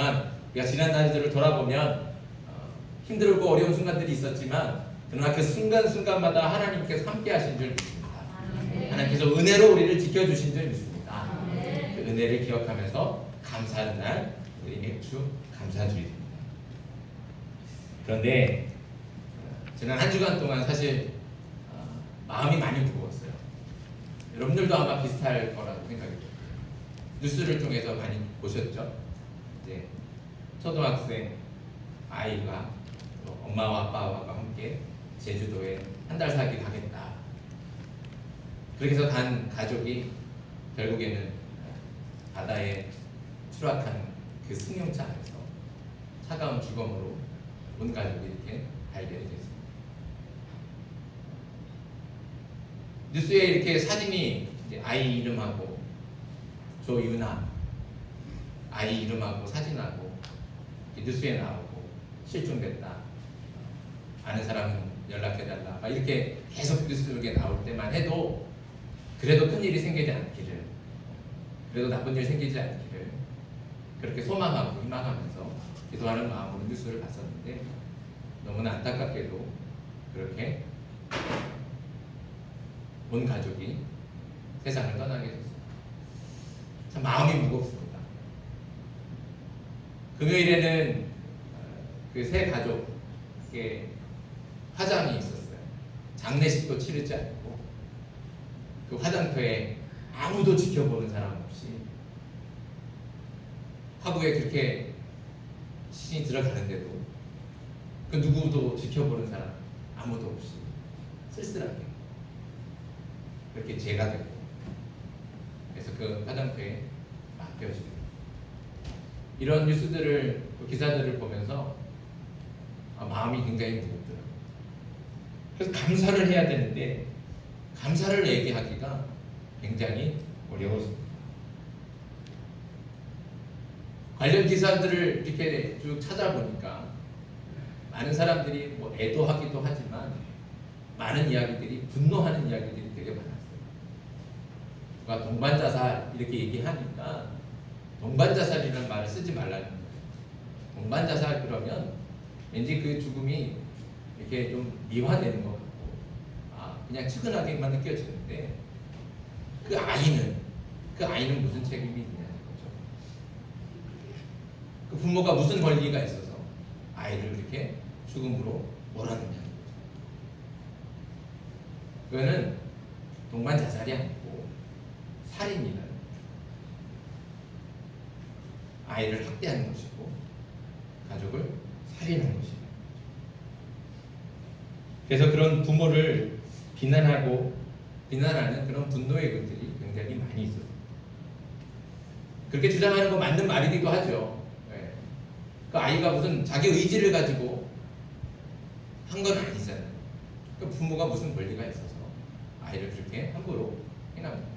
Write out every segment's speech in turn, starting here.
동안 우리가 지난 날들을 돌아보면 힘들고 어려운 순간들이 있었지만 그러나 그 순간순간마다 하나님께서 함께 하신 줄 믿습니다. 하나님께서 은혜로 우리를 지켜주신 줄 믿습니다. 그 은혜를 기억하면서 감사하는 날 우리 맥주 감사주일입니다. 그런데 지난 한 주간 동안 사실 마음이 많이 무거웠어요. 여러분들도 아마 비슷할 거라고 생각이 들어요. 뉴스를 통해서 많이 보셨죠? 이제 초등학생 아이가 엄마와 아빠와 함께 제주도에 한 달 살기 가겠다. 그렇게 해서 간 가족이 결국에는 바다에 추락한 그 승용차 안에서 차가운 죽음으로 온 가족이 이렇게 발견이 됐습니다. 뉴스에 이렇게 사진이 이제 아이 이름하고 조유나 아이 이름하고 사진하고 뉴스에 나오고 실종됐다. 아는 사람 연락해달라. 막 이렇게 계속 뉴스에 나올 때만 해도 그래도 큰일이 생기지 않기를, 그래도 나쁜 일 생기지 않기를 그렇게 소망하고 희망하면서 기도하는 마음으로 뉴스를 봤었는데 너무나 안타깝게도 그렇게 온 가족이 세상을 떠나게 됐습니다. 참 마음이 무겁습니다. 금요일에는 그 세 가족의 화장이 있었어요. 장례식도 치르지 않고 그 화장터에 아무도 지켜보는 사람 없이 화구에 그렇게 신이 들어가는데도 그 누구도 지켜보는 사람 아무도 없이 쓸쓸하게 그렇게 죄가 되고 그래서 그 화장터에 맡겨지게 됩니다. 이런 뉴스들을 기사들을 보면서 마음이 굉장히 무겁더라고요. 그래서 감사를 해야 되는데 감사를 얘기하기가 굉장히 어려웠습니다. 관련 기사들을 이렇게 쭉 찾아보니까 많은 사람들이 뭐 애도하기도 하지만 많은 이야기들이 분노하는 이야기들이 되게 많았어요. 누가 동반자살 이렇게 얘기하니까 동반자살이라는 말을 쓰지 말라는 거예요. 동반자살 그러면 왠지 그 죽음이 이렇게 좀 미화되는 것 같고 그냥 측은하게만 느껴지는데 그 아이는 무슨 책임이 있냐는 거죠. 그 부모가 무슨 권리가 있어서 아이를 이렇게 죽음으로 몰아넣냐는 거죠. 그거는 동반자살이 아니고 살인이라는 거죠. 아이를 학대하는 것이고 가족을 살인하는 것입니다. 그래서 그런 부모를 비난하는 그런 분노의 글들이 굉장히 많이 있었습니다. 그렇게 주장하는 거 맞는 말이기도 하죠. 네. 그 아이가 무슨 자기 의지를 가지고 한 건 아니잖아요. 그 부모가 무슨 권리가 있어서 아이를 그렇게 함부로 행합니다.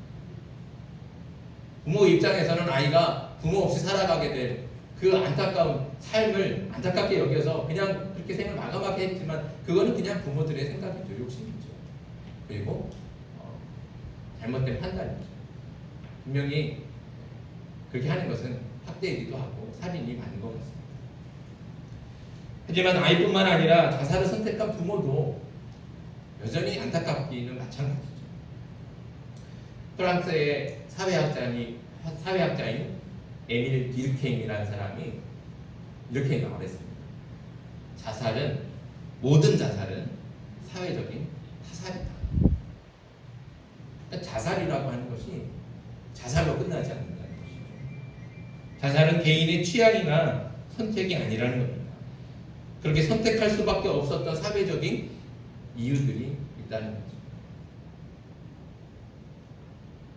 부모 입장에서는 아이가 부모 없이 살아가게 될 그 안타까운 삶을 안타깝게 여겨서 그냥 그렇게 생을 마감하게 했지만 그거는 그냥 부모들의 생각이죠. 욕심이죠. 그리고 잘못된 판단이죠. 분명히 그렇게 하는 것은 학대이기도 하고 살인이 맞는 것 같습니다. 하지만 아이뿐만 아니라 자살을 선택한 부모도 여전히 안타깝기는 마찬가지죠. 프랑스의 사회학자인 에밀 디르케임이라는 사람이 이렇게 말했습니다. 모든 자살은 사회적인 타살이다. 그러니까 자살이라고 하는 것이 자살로 끝나지 않는다는 것이죠. 자살은 개인의 취향이나 선택이 아니라는 겁니다. 그렇게 선택할 수밖에 없었던 사회적인 이유들이 있다는 거죠.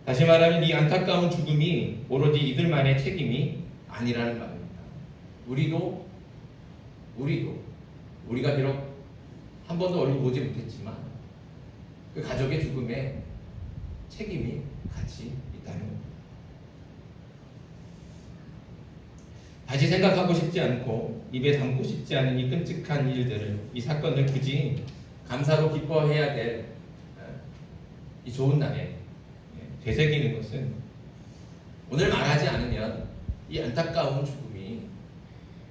다시 말하면 이 안타까운 죽음이 오로지 이들만의 책임이 아니라는 말입니다. 우리가 비록 한 번도 얼굴 보지 못했지만 그 가족의 죽음에 책임이 같이 있다는 겁니다. 다시 생각하고 싶지 않고 입에 담고 싶지 않은 이 끔찍한 일들을, 이 사건을 굳이 감사로 기뻐해야 될 이 좋은 날에 되새기는 것은 오늘 말하지 않으면 이 안타까운 죽음이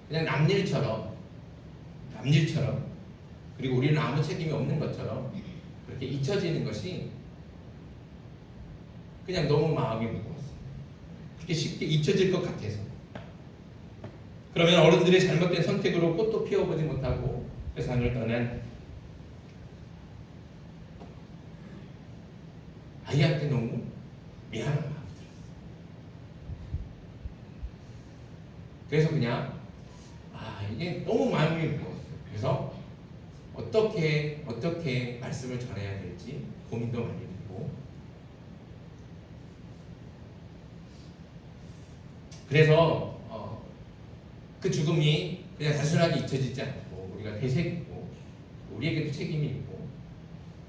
그냥 남일처럼 그리고 우리는 아무 책임이 없는 것처럼 그렇게 잊혀지는 것이 그냥 너무 마음이 무거웠어요. 그렇게 쉽게 잊혀질 것 같아서. 그러면 어른들의 잘못된 선택으로 꽃도 피워보지 못하고 세상을 떠난 아이한테 너무 미안한 마음이 들었어요. 그래서 그냥 이게 너무 마음이 무거웠어요. 그래서 어떻게 말씀을 전해야 될지 고민도 많이 되고, 그래서 그 죽음이 그냥 단순하게 잊혀지지 않고 우리가 되새기고 우리에게도 책임이 있고,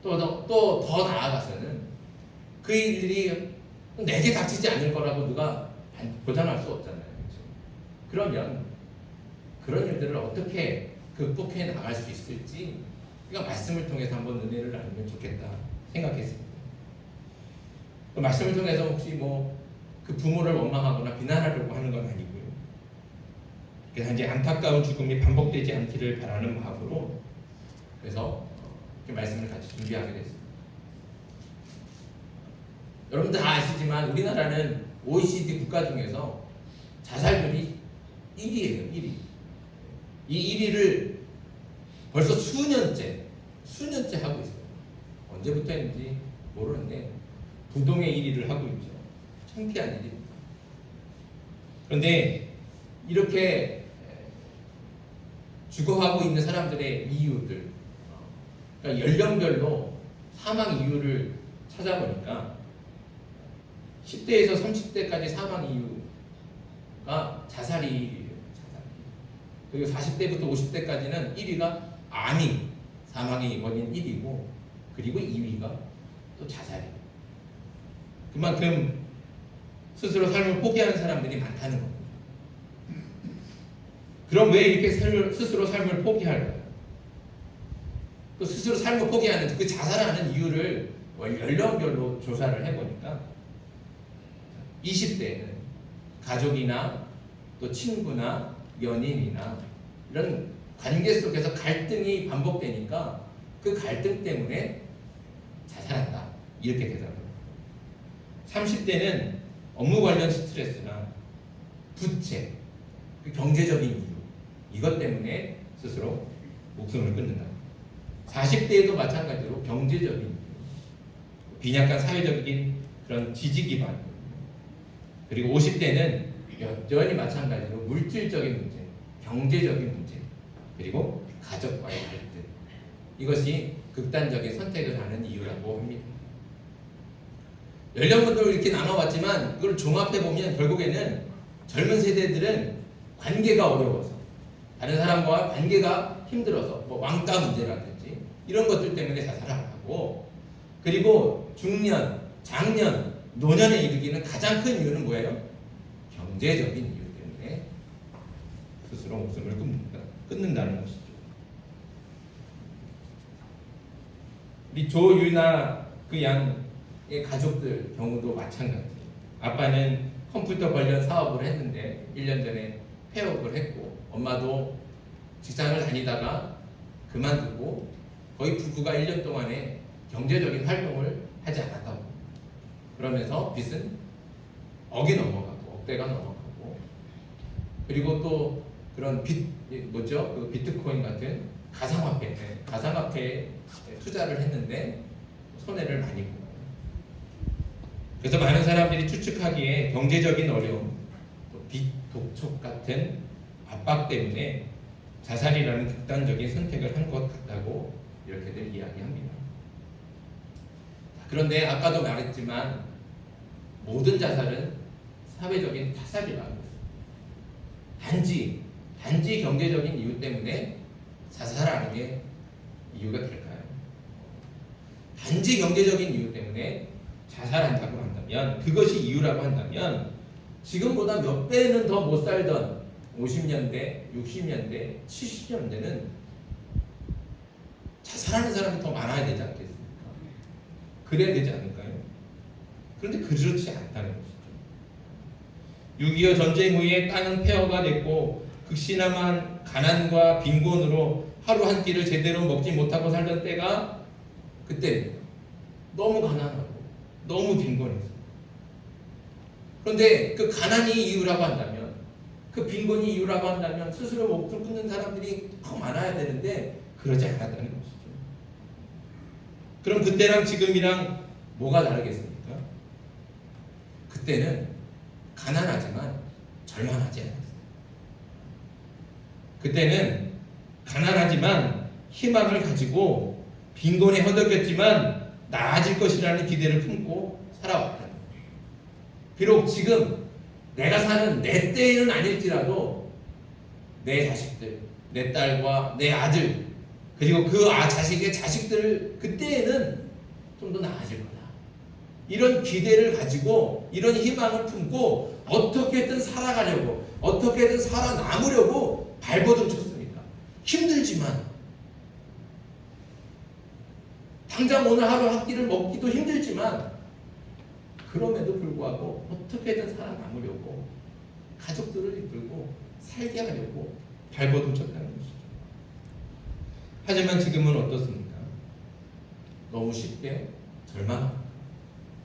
또 더 나아가서는 그 일들이 내게 닥치지 않을 거라고 누가 보장할 수 없잖아요. 그렇죠? 그러면 그런 일들을 어떻게 극복해 나갈 수 있을지 우리가 말씀을 통해서 한번 은혜를 나누면 좋겠다 생각했습니다. 그 말씀을 통해서 혹시 그 부모를 원망하거나 비난하려고 하는 건 아니고요. 그래서 이제 안타까운 죽음이 반복되지 않기를 바라는 마음으로 그래서 이렇게 말씀을 같이 준비하게 됐습니다. 여러분들 다 아시지만 우리나라는 OECD 국가 중에서 자살률이 1위예요. 1위. 이 1위를 벌써 수년째 하고 있어요. 언제부터 했는지 모르는데 부동의 1위를 하고 있죠. 창피한 일입니다. 그런데 이렇게 죽어가고 있는 사람들의 이유들, 그러니까 연령별로 사망 이유를 찾아보니까 10대에서 30대까지 사망 이유가 자살이 1위예요. 그리고 40대부터 50대까지는 1위가 암이 사망의 원인 1위고, 그리고 2위가 또 자살이에요. 그만큼 스스로 삶을 포기하는 사람들이 많다는 겁니다. 그럼 왜 이렇게 스스로 삶을 포기할까요? 그 스스로 삶을 포기하는, 그 자살하는 이유를 연령별로 조사를 해보니까 20대에는 가족이나 또 친구나 연인이나 이런 관계 속에서 갈등이 반복되니까 그 갈등 때문에 자살한다, 이렇게 대답합니다. 30대는 업무 관련 스트레스나 부채, 경제적인 이유, 이것 때문에 스스로 목숨을 끊는다. 40대에도 마찬가지로 경제적인 이유, 빈약한 사회적인 그런 지지 기반, 그리고 50대는 여전히 마찬가지로 물질적인 문제, 경제적인 문제, 그리고 가족과의 갈등, 이것이 극단적인 선택을 하는 이유라고 합니다. 연령분들을 이렇게 나눠봤지만 그걸 종합해보면 결국에는 젊은 세대들은 관계가 어려워서, 다른 사람과 관계가 힘들어서, 왕가 문제라든지 이런 것들 때문에 자살을 하고, 그리고 중년, 장년, 노년에 이르기는 가장 큰 이유는 뭐예요? 경제적인 이유 때문에 스스로 목숨을 끊는다는 것이죠. 우리 조유나 그 양의 가족들 경우도 마찬가지예요. 아빠는 컴퓨터 관련 사업을 했는데 1년 전에 폐업을 했고, 엄마도 직장을 다니다가 그만두고 거의 부부가 1년 동안에 경제적인 활동을 하지 않았다고. 그러면서 빚은 억이 넘어가고 억대가 넘어가고, 그리고 또 그런 그 비트코인 같은 가상화폐에 투자를 했는데 손해를 많이 보고, 그래서 많은 사람들이 추측하기에 경제적인 어려움, 또 빚, 독촉 같은 압박 때문에 자살이라는 극단적인 선택을 한 것 같다고 이렇게들 이야기합니다. 그런데 아까도 말했지만 모든 자살은 사회적인 타살이라고 해요. 단지 경제적인 이유 때문에 자살하는 게 이유가 될까요? 단지 경제적인 이유 때문에 자살한다고 한다면, 그것이 이유라고 한다면 지금보다 몇 배는 더 못 살던 50년대, 60년대, 70년대는 자살하는 사람이 더 많아야 되지 않겠습니까? 그래야 되지 않을까요? 그런데 그렇지 않다는 것이죠. 6.25 전쟁 후에 땅은 폐허가 됐고 극심한 가난과 빈곤으로 하루 한 끼를 제대로 먹지 못하고 살던 때가 그때 너무 가난하고 너무 빈곤했어요. 그런데 그 가난이 이유라고 한다면, 그 빈곤이 이유라고 한다면 스스로 목숨을 끊는 사람들이 더 많아야 되는데 그러지 않았다는 것이죠. 그럼 그때랑 지금이랑 뭐가 다르겠습니까? 그때는 가난하지만 절망하지 않았어요. 그때는 가난하지만 희망을 가지고 빈곤에 허덕였지만 나아질 것이라는 기대를 품고 살아왔다는 거예요. 비록 지금 내가 사는 내 때에는 아닐지라도 내 자식들, 내 딸과 내 아들, 그리고 그 자식의 자식들 그때에는 좀 더 나아질 거다. 이런 기대를 가지고 이런 희망을 품고 어떻게든 살아가려고, 어떻게든 살아남으려고 발버둥 쳤습니다. 힘들지만, 당장 오늘 하루 한 끼를 먹기도 힘들지만 그럼에도 불구하고 어떻게든 살아남으려고, 가족들을 이끌고 살게 하려고 발버둥 쳤다는 것이죠. 하지만 지금은 어떻습니까? 너무 쉽게 절망합니다.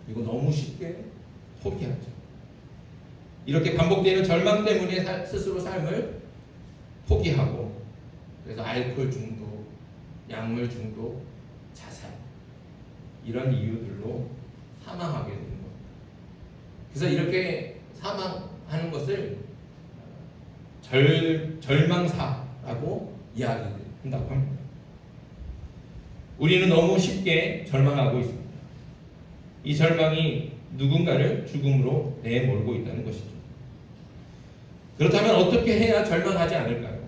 그리고 너무 쉽게 포기하죠. 이렇게 반복되는 절망 때문에 스스로 삶을 포기하고, 그래서 알코올 중독, 약물 중독, 자살, 이런 이유들로 사망하게 되는 겁니다. 그래서 이렇게 사망하는 것을 절망사라고 이야기한다고 합니다. 우리는 너무 쉽게 절망하고 있습니다. 이 절망이 누군가를 죽음으로 내몰고 있다는 것이죠. 그렇다면 어떻게 해야 절망하지 않을까요?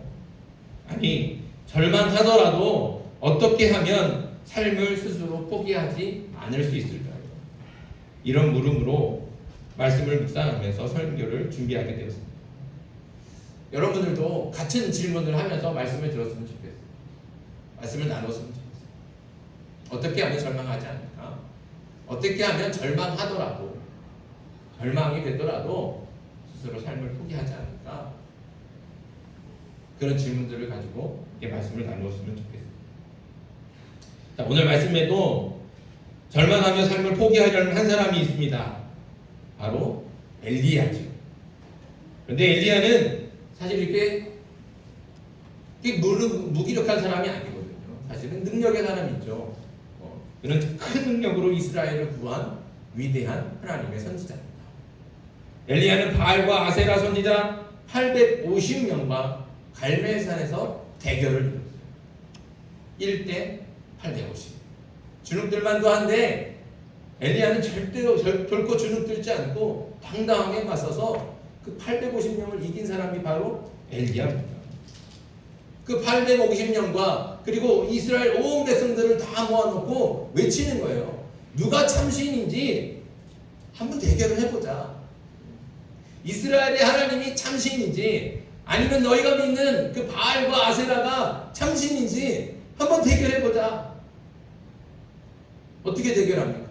아니, 절망하더라도 어떻게 하면 삶을 스스로 포기하지 않을 수 있을까요? 이런 물음으로 말씀을 묵상하면서 설교를 준비하게 되었습니다. 여러분들도 같은 질문을 하면서 말씀을 들었으면 좋겠어요. 말씀을 나눴으면 좋겠어요. 어떻게 하면 절망하지 않을까? 어떻게 하면 절망하더라도, 절망이 되더라도 스스로 삶을 포기하지 않을까? 그런 질문들을 가지고 이렇게 말씀을 나누었으면 좋겠습니다. 자, 오늘 말씀에도 절망하며 삶을 포기하려는 한 사람이 있습니다. 바로 엘리야죠. 그런데 엘리야는 사실 이렇게 무기력한 사람이 아니거든요. 사실은 능력의 사람이죠. 그는 큰 능력으로 이스라엘을 구한 위대한 하나님의 선지자입니다. 엘리야는 바알과 아세라 선지자 850명과 갈멜산에서 대결을 이뤘어요. 1대 850. 주눅들만도 한데 엘리야는 결코 주눅들지 않고 당당하게 맞서서 그 850명을 이긴 사람이 바로 엘리야입니다. 그 850명과 그리고 이스라엘 온 백성들을 다 모아놓고 외치는 거예요. 누가 참신인지 한번 대결을 해보자. 이스라엘의 하나님이 참신인지 아니면 너희가 믿는 그 바알과 아세라가 참신인지 한번 대결해보자. 어떻게 대결합니까?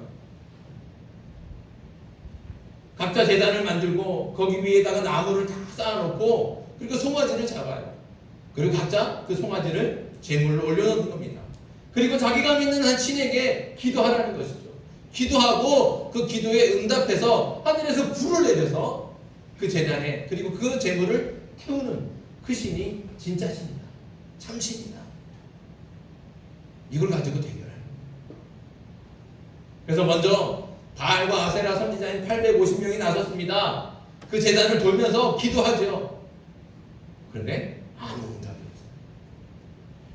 각자 제단을 만들고 거기 위에다가 나무를 다 쌓아놓고 그리고 송아지를 잡아요. 그리고 각자 그 송아지를 제물로 올려놓는 겁니다. 그리고 자기가 믿는 한 신에게 기도하라는 것이죠. 기도하고 그 기도에 응답해서 하늘에서 불을 내려서 그 제단에 그리고 그 제물을 태우는 그 신이 진짜 신이다. 참신이다. 이걸 가지고 대결하는 거예요. 그래서 먼저 바알과 아세라 선지자인 850명이 나섰습니다. 그 제단을 돌면서 기도하죠. 그런데 아무 응답이 없어요.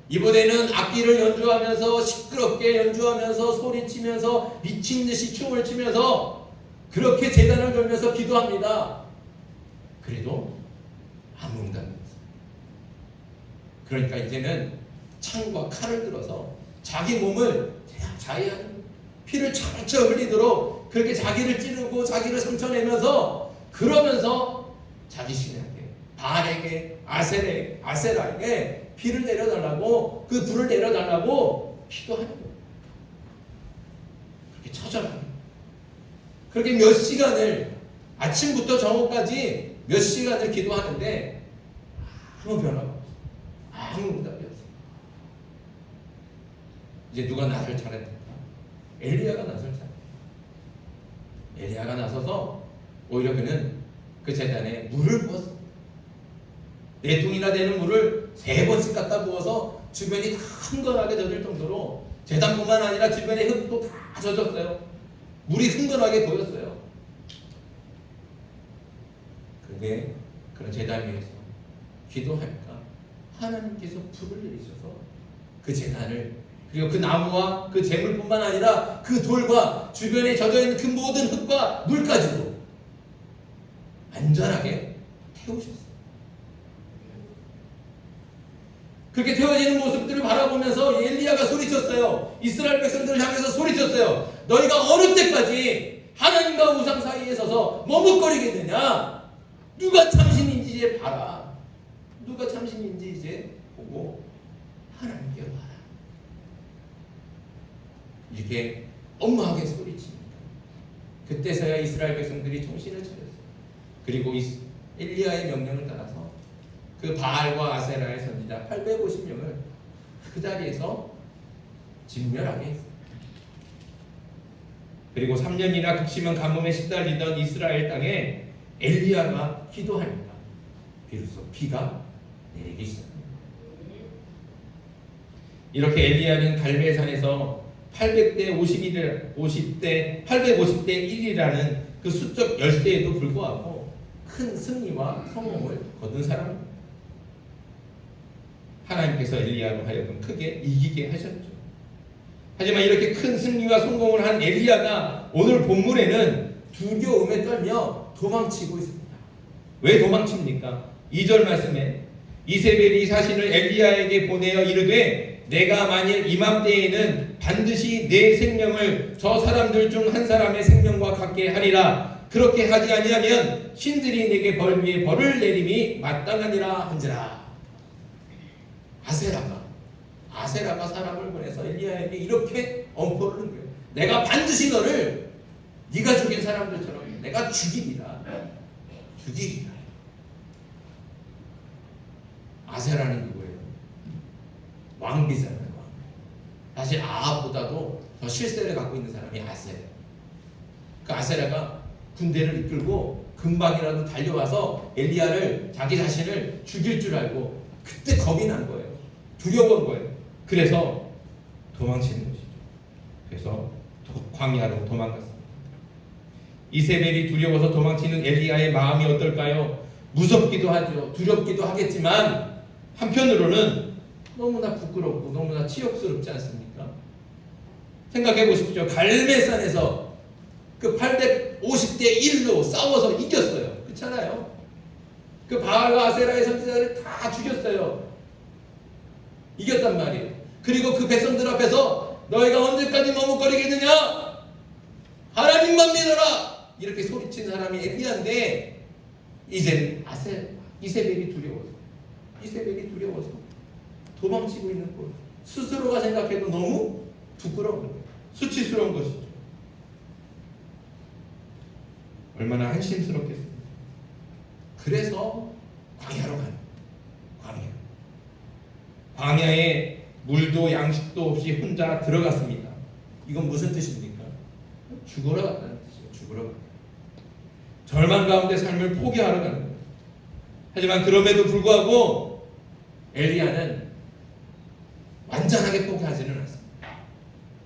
이번에는 악기를 연주하면서 시끄럽게 연주하면서 소리치면서 미친 듯이 춤을 추면서 그렇게 제단을 돌면서 기도합니다. 그래도 아무 응답이 없어요. 그러니까 이제는 창과 칼을 들어서 자기 몸을 자해하는, 피를 철철 흘리도록 그렇게 자기를 찌르고 자기를 상처내면서 그러면서 자기 신에게 바알에게 아세라에게 피를 내려달라고, 그 불을 내려달라고 기도하는 거예요. 그렇게 처절하게 그렇게 몇 시간을, 아침부터 저녁까지 몇 시간을 기도하는데 아무 변화가 없어요. 아무 응답이 없어요. 이제 누가 나설 차례입니까? 엘리야가 나설 차례. 엘리야가 나서서 오히려 그는 그 제단에 물을 부었습니다. 4통이나 되는 물을 3번씩 갖다 부어서 주변이 다 흥건하게 젖을 정도로 제단뿐만 아니라 주변의 흙도 다 젖었어요. 물이 흥건하게 보였어요. 그게 그런 제단 위에서 기도하니까 하나님께서 불을 내리셔서 그 제단을, 그리고 그 나무와 그 재물뿐만 아니라 그 돌과 주변에 젖어있는 그 모든 흙과 물까지도 안전하게 태우셨어요. 그렇게 태워지는 모습들을 바라보면서 엘리야가 소리쳤어요. 이스라엘 백성들을 향해서 소리쳤어요. 너희가 어느 때까지 하나님과 우상 사이에 서서 머뭇거리겠느냐? 누가 참신인지 이제 봐라. 누가 참신인지 이제 보고 하나님께 와라. 이렇게 엄하게 소리칩니다. 그때서야 이스라엘 백성들이 정신을 차렸어요. 그리고 엘리야의 명령을 따라서 그 바알과 아세라의 선지자 850명을 그 자리에서 진멸하게 했습니다. 그리고 3년이나 극심한 가뭄에 시달리던 이스라엘 땅에 엘리야가 기도하니까 비로소 비가 내리기 시작합니다. 이렇게 엘리야는 갈멜산에서 850대 1이라는 그 수적 열세에도 불구하고 큰 승리와 성공을 거둔 사람입니다. 하나님께서 엘리야로 하여금 크게 이기게 하셨죠. 하지만 이렇게 큰 승리와 성공을 한 엘리야가 오늘 본문에는 두려움에 떨며 도망치고 있습니다. 왜 도망칩니까? 2절 말씀에 이세벨이 사신을 엘리야에게 보내어 이르되 내가 만일 이맘때에는 반드시 내 생명을 저 사람들 중 한 사람의 생명과 같게 하리라. 그렇게 하지 아니하면 신들이 내게 벌 위에 벌을 내림이 마땅하니라 한지라. 아세라가 사람을 보내서 엘리야에게 이렇게 엄포를 는 거예요. 내가 반드시 너를 네가 죽인 사람들처럼 내가 죽이리라. 아세라는 누구예요? 왕비잖아요. 사실 아합보다도 더 실세를 갖고 있는 사람이 아세라예요. 그 아세라가 군대를 이끌고 금방이라도 달려와서 엘리야를, 자기 자신을 죽일 줄 알고 그때 겁이 난 거예요. 두려운 거예요. 그래서 도망치는 것이죠. 그래서 광야로 도망갔습니다. 이세벨이 두려워서 도망치는 엘리야의 마음이 어떨까요? 무섭기도 하죠. 두렵기도 하겠지만 한편으로는 너무나 부끄럽고 너무나 치욕스럽지 않습니까? 생각해 보십시오. 갈멜산에서 그 850대 1로 싸워서 이겼어요. 그렇잖아요. 그 바알과 아세라의 선지자를 다 죽였어요. 이겼단 말이에요. 그리고 그 백성들 앞에서 너희가 언제까지 머뭇거리겠느냐? 하나님만 믿어라! 이렇게 소리친 사람이 엘리야인데 이제는 이세벨이 두려워서 도망치고 있는 것. 스스로가 생각해도 너무 부끄러운 거예요. 수치스러운 것이죠. 얼마나 한심스럽겠습니까? 그래서 광야로 가는 광야에 물도 양식도 없이 혼자 들어갔습니다. 이건 무슨 뜻입니까? 죽으러 갔다는 뜻이에요. 죽으러 갔다. 절망 가운데 삶을 포기하러 가는 거예요. 하지만 그럼에도 불구하고 엘리야는 완전하게 포기하지는 않습니다.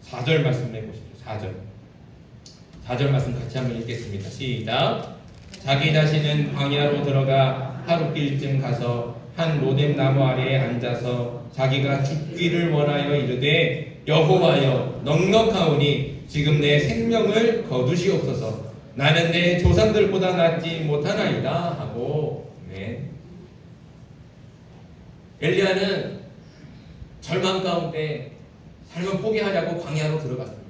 4절 말씀 내보십시오. 4절 말씀 같이 한번 읽겠습니다. 시작. 자기 자신은 광야로 들어가 하룻길쯤 가서 한 로뎀 나무 아래에 앉아서 자기가 죽기를 원하여 이르되 여호와여 넉넉하오니 지금 내 생명을 거두시옵소서. 나는 내 조상들보다 낫지 못하나이다 하고. 네. 엘리야는 절망 가운데 삶을 포기하려고 광야로 들어갔습니다.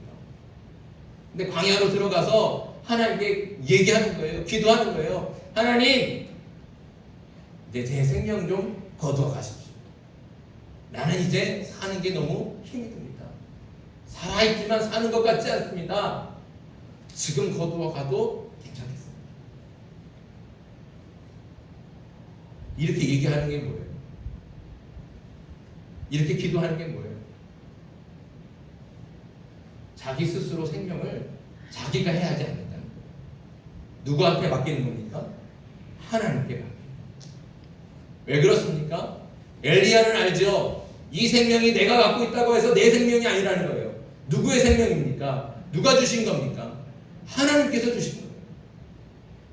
근데 광야로 들어가서 하나님께 얘기하는 거예요. 기도하는 거예요. 하나님, 이제 제 생명 좀 거두어 가십시오. 나는 이제 사는 게 너무 힘이 듭니다. 살아있지만 사는 것 같지 않습니다. 지금 거두어 가도 괜찮겠습니다. 이렇게 얘기하는 게 뭐예요? 이렇게 기도하는 게 뭐예요? 자기 스스로 생명을 자기가 해야 하지 않는다는 거예요. 누구한테 맡기는 겁니까? 하나님께 맡기는 거예요. 왜 그렇습니까? 엘리야는 알죠? 이 생명이 내가 갖고 있다고 해서 내 생명이 아니라는 거예요. 누구의 생명입니까? 누가 주신 겁니까? 하나님께서 주신 거예요.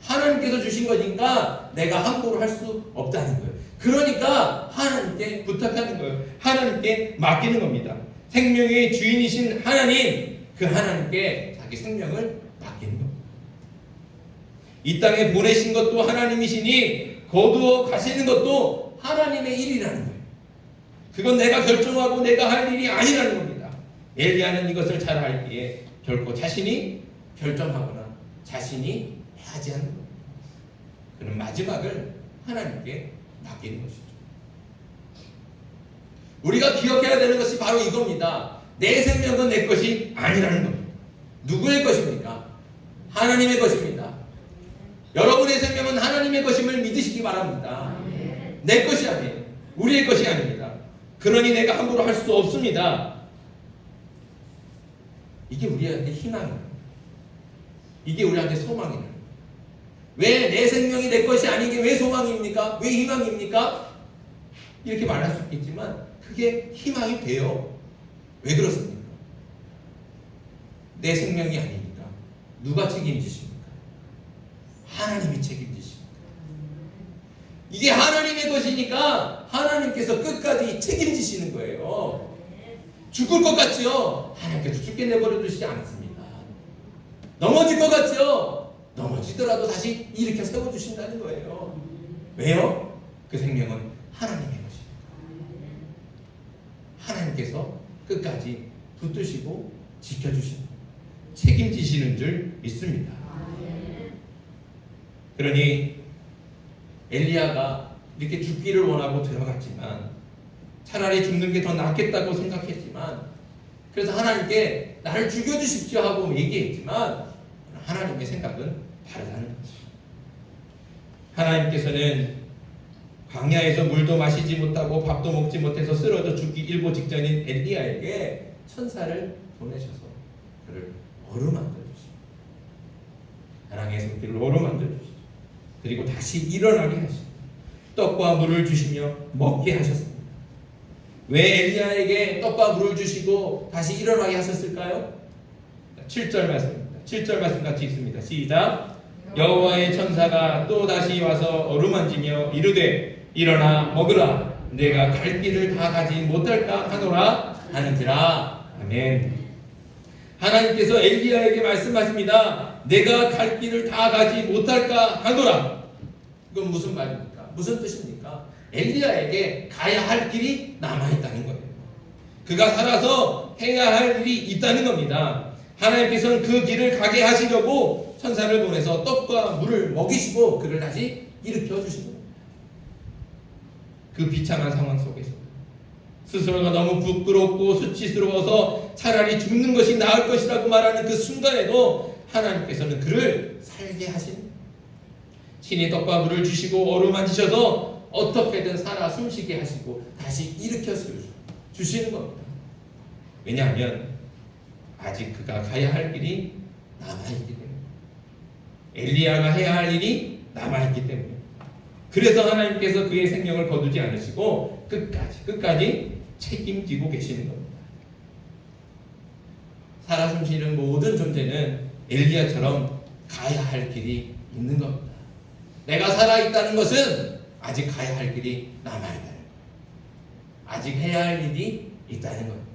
하나님께서 주신 거니까 내가 함부로 할 수 없다는 거예요. 그러니까 하나님께 부탁하는 거예요. 하나님께 맡기는 겁니다. 생명의 주인이신 하나님, 그 하나님께 자기 생명을 맡기는 겁니다. 이 땅에 보내신 것도 하나님이시니 거두어 가시는 것도 하나님의 일이라는 거예요. 그건 내가 결정하고 내가 할 일이 아니라는 겁니다. 엘리야는 이것을 잘 알기에 결코 자신이 결정하거나 자신이 하지 않는 겁니다. 그는 마지막을 하나님께 맡기는 것이죠. 우리가 기억해야 되는 것이 바로 이겁니다. 내 생명은 내 것이 아니라는 겁니다. 누구의 것입니까? 하나님의 것입니다. 여러분의 생명은 하나님의 것임을 믿으시기 바랍니다. 내 것이 아니에요. 우리의 것이 아닙니다. 그러니 내가 함부로 할 수 없습니다. 이게 우리한테 희망이에요. 이게 우리한테 소망이에요. 왜 내 생명이 내 것이 아닌 게 왜 소망입니까? 왜 희망입니까? 이렇게 말할 수 있겠지만 그게 희망이 돼요. 왜 그렇습니까? 내 생명이 아니니까 누가 책임지십니까? 하나님이 책임지십니다. 이게 하나님의 것이니까 하나님께서 끝까지 책임지시는 거예요. 죽을 것 같지요? 하나님께서 죽게 내버려 두시지 않습니다. 넘어질 것 같지요? 넘어지더라도 다시 일으켜 세워주신다는 거예요. 왜요? 그 생명은 하나님의 것입니다. 하나님께서 끝까지 붙드시고 지켜주시는, 책임지시는 줄 믿습니다. 그러니 엘리야가 이렇게 죽기를 원하고 들어갔지만 차라리 죽는 게 더 낫겠다고 생각했지만, 그래서 하나님께 나를 죽여주십시오 하고 얘기했지만 하나님의 생각은 다르다는 거죠. 하나님께서는 광야에서 물도 마시지 못하고 밥도 먹지 못해서 쓰러져 죽기 일보 직전인 엘리야에게 천사를 보내셔서 그를 어루만져 주십니다. 사랑의 손길을 어루만져 주시죠. 그리고 다시 일어나게 하시고 떡과 물을 주시며 먹게 하셨습니다. 왜 엘리야에게 떡과 물을 주시고 다시 일어나게 하셨을까요? 7절 말씀입니다. 7절 말씀 같이 읽습니다. 시작. 여호와의 천사가 또 다시 와서 어루만지며 이르되 일어나 먹으라. 내가 갈 길을 다 가지 못할까 하노라 하는지라. 아멘. 하나님께서 엘리야에게 말씀하십니다. 내가 갈 길을 다 가지 못할까 하노라. 이건 무슨 말입니까? 무슨 뜻입니까? 엘리야에게 가야 할 길이 남아있다는 거예요. 그가 살아서 해야 할 일이 있다는 겁니다. 하나님께서는 그 길을 가게 하시려고 천사를 보내서 떡과 물을 먹이시고 그를 다시 일으켜 주신 겁니다. 그 비참한 상황 속에서 스스로가 너무 부끄럽고 수치스러워서 차라리 죽는 것이 나을 것이라고 말하는 그 순간에도 하나님께서는 그를 살게 하십니다. 신이 떡과 물을 주시고 어루만지셔서 어떻게든 살아 숨쉬게 하시고 다시 일으켜 주시는 겁니다. 왜냐하면 아직 그가 가야 할 길이 남아있기 때문에, 엘리야가 해야 할 일이 남아있기 때문에, 그래서 하나님께서 그의 생명을 거두지 않으시고 끝까지 책임지고 계시는 겁니다. 살아 숨쉬는 모든 존재는 엘리야처럼 가야 할 길이 있는 겁니다. 내가 살아있다는 것은 아직 가야 할 길이 남아있다는 거예요. 아직 해야 할 일이 있다는 거예요.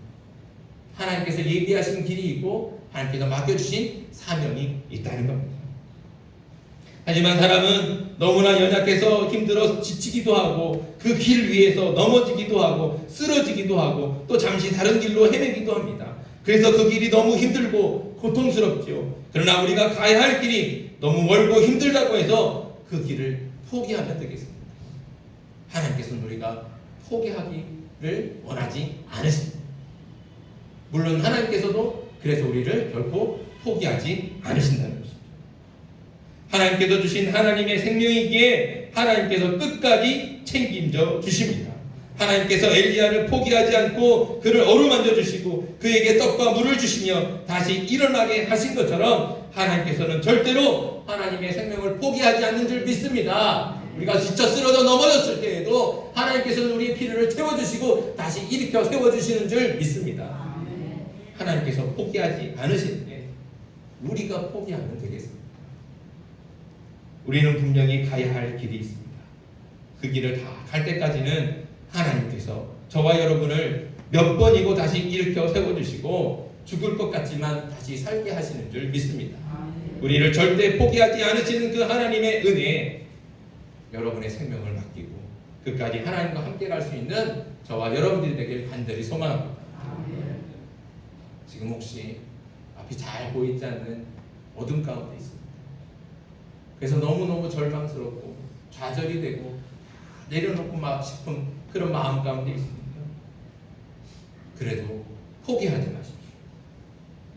하나님께서 예비하신 길이 있고 하나님께서 맡겨주신 사명이 있다는 겁니다. 하지만 사람은 너무나 연약해서 힘들어 지치기도 하고 그 길 위에서 넘어지기도 하고 쓰러지기도 하고 또 잠시 다른 길로 헤매기도 합니다. 그래서 그 길이 너무 힘들고 고통스럽죠. 그러나 우리가 가야 할 길이 너무 멀고 힘들다고 해서 그 길을 포기하면 되겠습니다. 하나님께서는 우리가 포기하기를 원하지 않으십니다. 물론 하나님께서도 그래서 우리를 결코 포기하지 않으신다는 것입니다. 하나님께서 주신 하나님의 생명이기에 하나님께서 끝까지 책임져 주십니다. 하나님께서 엘리야를 포기하지 않고 그를 어루만져 주시고 그에게 떡과 물을 주시며 다시 일어나게 하신 것처럼 하나님께서는 절대로 하나님의 생명을 포기하지 않는 줄 믿습니다. 우리가 지쳐 쓰러져 넘어졌을 때에도 하나님께서는 우리의 필요를 채워주시고 다시 일으켜 세워주시는 줄 믿습니다. 하나님께서 포기하지 않으시는데 우리가 포기하면 되겠습니다. 우리는 분명히 가야 할 길이 있습니다. 그 길을 다 갈 때까지는 하나님께서 저와 여러분을 몇 번이고 다시 일으켜 세워주시고 죽을 것 같지만 다시 살게 하시는 줄 믿습니다. 우리를 절대 포기하지 않으시는 그 하나님의 은혜에 여러분의 생명을 맡기고 끝까지 하나님과 함께 갈 수 있는 저와 여러분들이 되길 간절히 소망합니다. 지금 혹시 앞이 잘 보이지 않는 어둠 가운데 있습니다. 그래서 너무너무 절망스럽고 좌절이 되고 내려놓고 막 싶은 그런 마음 가운데 있습니다. 그래도 포기하지 마십시오.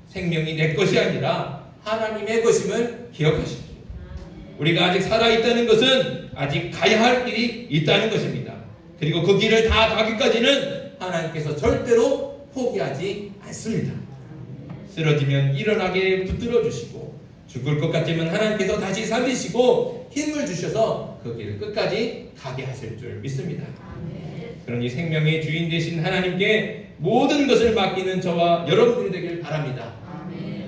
생명이 내 것이 아니라 하나님의 것임을 기억하십시오. 우리가 아직 살아있다는 것은 아직 가야 할 길이 있다는 것입니다. 그리고 그 길을 다 가기까지는 하나님께서 절대로 포기하지 않습니다. 쓰러지면 일어나게 붙들어 주시고 죽을 것 같지만 하나님께서 다시 살리시고 힘을 주셔서 그 길을 끝까지 가게 하실 줄 믿습니다. 그러니 생명의 주인 되신 하나님께 모든 것을 맡기는 저와 여러분들이 되길 바랍니다.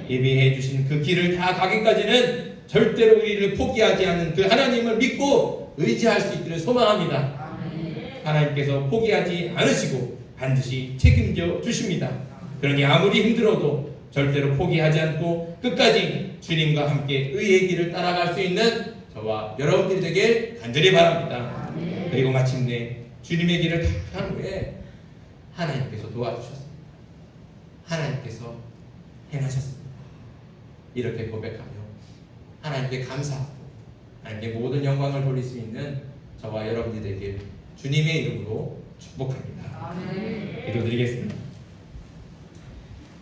예비해 주신 그 길을 다 가기까지는 절대로 우리를 포기하지 않는 그 하나님을 믿고 의지할 수 있기를 소망합니다. 하나님께서 포기하지 않으시고 반드시 책임져 주십니다. 그러니 아무리 힘들어도 절대로 포기하지 않고 끝까지 주님과 함께 의의 길을 따라갈 수 있는 저와 여러분들이 되길 간절히 바랍니다. 그리고 마침내 주님의 길을 다 한 후에 하나님께서 도와주셨습니다. 하나님께서 행하셨습니다. 이렇게 고백하며 하나님께 감사하고 하나님께 모든 영광을 돌릴 수 있는 저와 여러분들이 되길 주님의 이름으로 축복합니다. 기도드리겠습니다.